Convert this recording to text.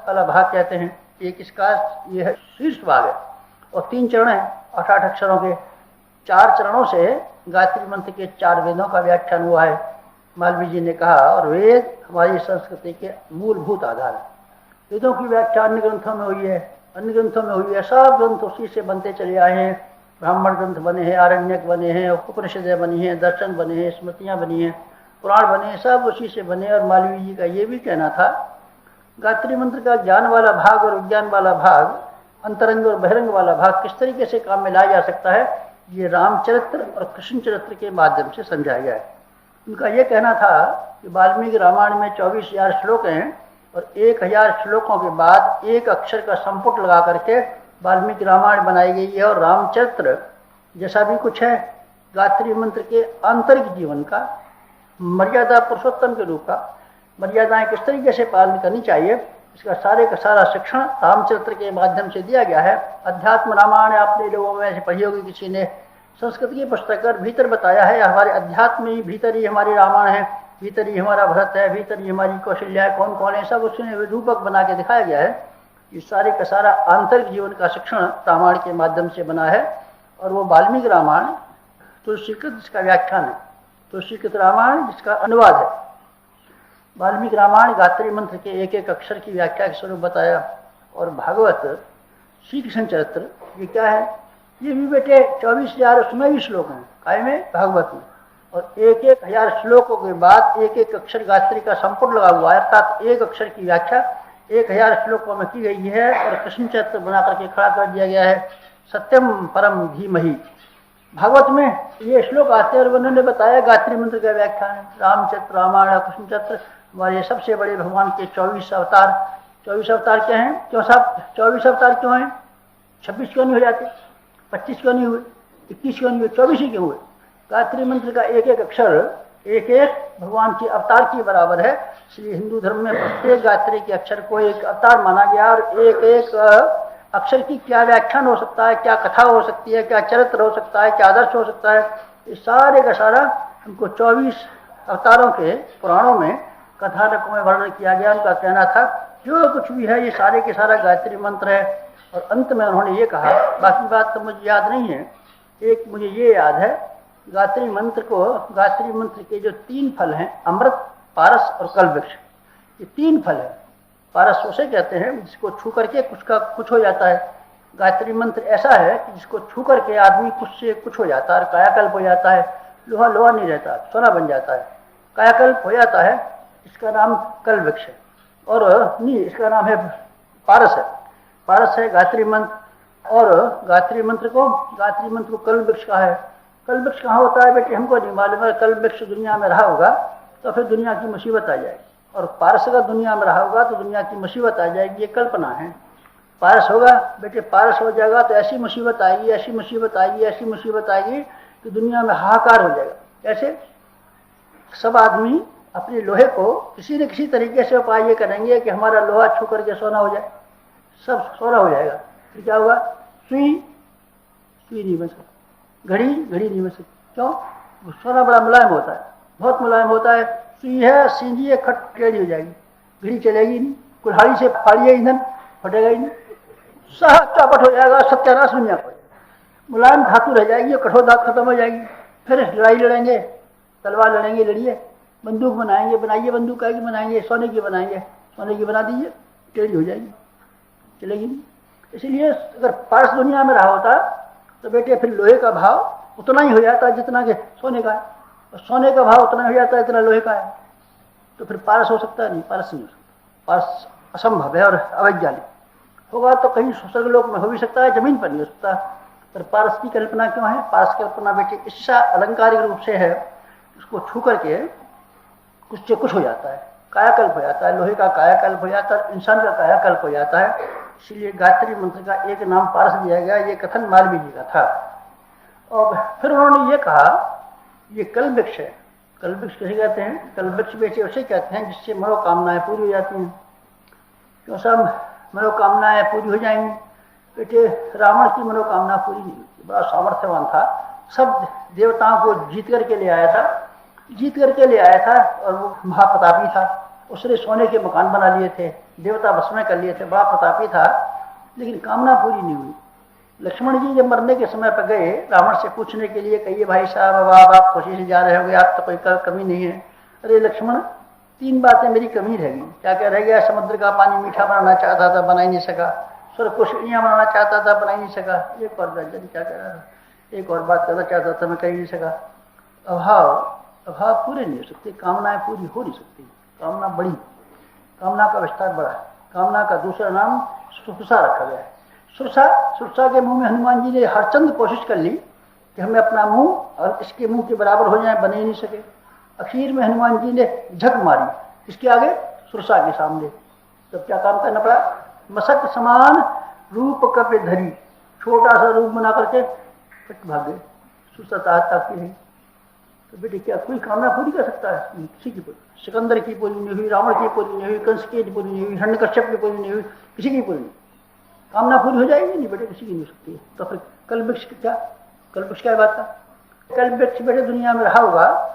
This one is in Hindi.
वाला भाग कहते हैं, एक इसका ये है शीर्ष भाग है, और 3 चरण हैं 8-8 अक्षरों के। 4 चरणों से गायत्री मंत्र के 4 वेदों का व्याख्यान हुआ है, मालवीय जी ने कहा। और वेद हमारी संस्कृति के मूलभूत आधार है। वेदों की व्याख्या अन्य ग्रंथों में हुई है, अन्य ग्रंथों में हुई है, सब ग्रंथ उसी से बनते चले आए हैं। ब्राह्मण ग्रंथ बने हैं, आरण्यक बने हैं, उपनिषदें बनी हैं, दर्शन बने हैं, स्मृतियाँ बनी हैं, पुराण बने हैं, सब उसी से बने। और मालवीय जी का ये भी कहना था, गायत्री मंत्र का ज्ञान वाला भाग और विज्ञान वाला भाग, अंतरंग और बहिरंग वाला भाग किस तरीके से काम में लाया जा सकता है, ये रामचरित्र और कृष्ण चरित्र के माध्यम से समझाया गया है। उनका ये कहना था कि वाल्मीकि रामायण में 24,000 श्लोक हैं, और 1,000 श्लोकों के बाद एक अक्षर का संपुट लगा करके वाल्मीकि रामायण बनाई गई है। और रामचरित्र जैसा भी कुछ है, गायत्री मंत्र के आंतरिक जीवन का, मर्यादा पुरुषोत्तम के रूप का, मर्यादाएं किस तरीके से पालन करनी चाहिए, इसका सारे का सारा शिक्षण रामचरित्र के माध्यम से दिया गया है। अध्यात्म रामायण आपने लोगों में से पढ़ी होगी, किसी ने संस्कृत की पुस्तक कर भीतर बताया है, हमारे अध्यात्म में ही भीतर ही हमारी रामायण है, भीतर ही हमारा भरत है, भीतर ही हमारी कौशल्या है, कौन कौन है, सब उसने रूपक बना के दिखाया गया है। ये सारे का सारा आंतरिक जीवन का शिक्षण रामायण के माध्यम से बना है। और वो वाल्मीकि रामायण तुलसीकृत जिसका व्याख्यान है, तुलसीकृत रामायण जिसका अनुवाद है। वाल्मीकि रामायण गायत्री मंत्र के एक एक अक्षर की व्याख्या के स्वरूप बताया। और भागवत श्री कृष्ण चरित्र ये क्या है, ये भी बेटे 24,000 उसमें भी श्लोक हैं काय में, भागवत में। और 1,000 श्लोकों के बाद एक एक अक्षर गायत्री का संपुट लगा हुआ है, अर्थात एक अक्षर की व्याख्या 1,000 श्लोकों में की गई है। और कृष्ण चरित्र बना करके खड़ा कर दिया गया है, सत्यम परम धीमहि। भागवत में ये श्लोक आते हैं और उन्होंने बताया गायत्री मंत्र का व्याख्यान है। रामचरित्र, रामायण, कृष्ण चरित्र हमारे सबसे बड़े भगवान के 24 अवतार। 24 अवतार क्या हैं, क्यों साहब 24 अवतार क्यों हैं? 26 क्यों नहीं हो जाते, 25 क्यों नहीं हुए, 21 क्यों नहीं हुए, 24 ही क्यों हुए? गायत्री मंत्र का एक एक अक्षर एक एक भगवान के अवतार के बराबर है। इसलिए हिंदू धर्म में प्रत्येक गायत्री के अक्षर को एक अवतार माना गया। और एक एक अक्षर की क्या व्याख्यान हो सकता है, क्या कथा हो सकती है, क्या चरित्र हो सकता है, क्या आदर्श हो सकता है, इस सारे का सारा हमको 24 अवतारों के पुराणों में कथानकों में वर्णन किया गया। उनका कहना था जो कुछ भी है ये सारे के सारा गायत्री मंत्र है। और अंत में उन्होंने ये कहा, बाकी बात तो मुझे याद नहीं है, एक मुझे ये याद है, गायत्री मंत्र के जो 3 फल हैं, अमृत, पारस और कल्पवृक्ष, ये 3 फल है। पारस उसे कहते हैं जिसको छू करके कुछ का कुछ हो जाता है। गायत्री मंत्र ऐसा है कि जिसको छू करके आदमी कुछ से कुछ हो जाता है, कायाकल्प हो जाता है, लोहा लोहा नहीं रहता, सोना बन जाता है, कायाकल्प हो जाता है। इसका नाम कल्पवृक्ष है, और नहीं, इसका नाम है पारस है। पारस है गायत्री मंत्र। और गायत्री मंत्र को कल्पवृक्ष का है। कल्पवृक्ष कहाँ होता है बेटे, हमको नहीं मालूम है। कल्पवृक्ष दुनिया में रहा होगा तो फिर दुनिया की मुसीबत आ जाएगी, और पारस अगर दुनिया में रहा होगा तो दुनिया की मुसीबत आ जाएगी, ये कल्पना है। पारस होगा बेटे, पारस हो जाएगा तो ऐसी मुसीबत आएगी, ऐसी मुसीबत आएगी, ऐसी मुसीबत आएगी कि दुनिया में हाहाकार हो जाएगा। कैसे? सब आदमी अपने लोहे को किसी न किसी तरीके से उपाय ये करेंगे कि हमारा लोहा छू करके सोना हो जाए, सब सोना हो जाएगा। फिर क्या होगा? सुई नहीं बन सकती, घड़ी नहीं बन सकती। क्यों? सोना बड़ा मुलायम होता है, बहुत मुलायम होता है। सुई है, सींजी है, खट टेढ़ी हो जाएगी, घड़ी चलेगी नहीं। कुल्हाड़ी से फाड़िए ईंधन, फटेगा ही नहीं, सब चौपट हो जाएगा, सत्यानाश दुनिया को। मुलायम धातु रह जाएगी और कठोर धातु खत्म हो जाएगी। फिर लड़ाई लड़ेंगे, तलवार लड़ेंगे, लड़िए, बंदूक बनाएंगे, बनाइए बंदूक की बनाएंगे, सोने की बनाएंगे, सोने की बना दीजिए, टेढ़ी हो जाएगी, चलेगी नहीं। इसलिए अगर पारस दुनिया में रहा होता तो बेटे फिर लोहे का भाव उतना ही हो जाता जितना कि सोने का है, और सोने का भाव उतना हो जाता है जितना लोहे का है। तो फिर पारस हो सकता है? नहीं, पारस नहीं हो सकता। पारस असंभव है और अवैज्ञानिक। होगा तो कहीं स्वर्गलोक में हो भी सकता है, जमीन पर नहीं हो सकता। पर पारस की कल्पना क्यों है? पारस की कल्पना बेटे इस अलंकारिक रूप से है, उसको छू करके कुछ से कुछ हो जाता है, कायाकल्प हो जाता है, लोहे का कायाकल्प हो जाता है, इंसान का कायाकल्प हो जाता है। इसलिए गायत्री मंत्र का एक नाम पारस दिया गया। ये कथन मालवीय जी का था। और फिर उन्होंने ये कहा, ये कल्पवृक्ष है। कल्पवृक्ष कैसे कहते हैं? कल्पवृक्ष बेटे उसे कहते हैं जिससे मनोकामनाएं पूरी हो जाती हैं। क्यों सब मनोकामनाएं पूरी हो जाएंगी? बेटे रावण की मनोकामना पूरी नहीं हुई, बड़ा सामर्थ्यवान था, सब देवताओं को जीत करके ले आया था, और वो महाप्रतापी था। उसने सोने के मकान बना लिए थे, देवता बस में कर लिए थे, बड़ा प्रतापी था, लेकिन कामना पूरी नहीं हुई। लक्ष्मण जी जब मरने के समय पर गए रावण से पूछने के लिए, कहिए भाई साहब अब आप खुशी से जा रहे होगे, आप तो कोई कमी नहीं है। अरे लक्ष्मण, 3 बातें मेरी कमी रह गई। क्या क्या रह गया? समुद्र का पानी मीठा बनाना चाहता था, बना ही नहीं सका। स्वर्ग को सीढ़ियाँ बनाना चाहता था, बना ही नहीं सका। एक और बात क्या कह रहा था, एक और बात करना चाहता था, मैं कर ही नहीं सका। अभाव पूरे नहीं हो सकते, कामनाएं पूरी हो नहीं सकती। कामना बड़ी, कामना का विस्तार बड़ा है। कामना का दूसरा नाम सुरसा रखा गया है। सुरसा के मुंह में हनुमान जी ने हरचंद कोशिश कर ली कि हमें अपना मुंह और इसके मुंह के बराबर हो जाए, बने ही नहीं सके। आखिर में हनुमान जी ने झक मारी, इसके आगे सुरसा के सामने। तब क्या काम करना पड़ा? मसक समान रूप कपे धरी, छोटा सा रूप बना करके फट भागे। सुरसा ताकती रही। तो बेटे क्या कोई कामना पूरी कर सकता है? किसी की पूरी, सिकंदर की पूरी नहीं हुई, रावण की पूरी नहीं हुई, कंस की पूरी नहीं हुई, हिरण्यकश्यप की पूरी नहीं हुई, किसी की पूरी नहीं। कामना पूरी हो जाएगी नहीं बेटे, किसी की नहीं हो सकती। तो फिर कल वृक्ष क्या बात का? कल वृक्ष बेटे दुनिया में रहा होगा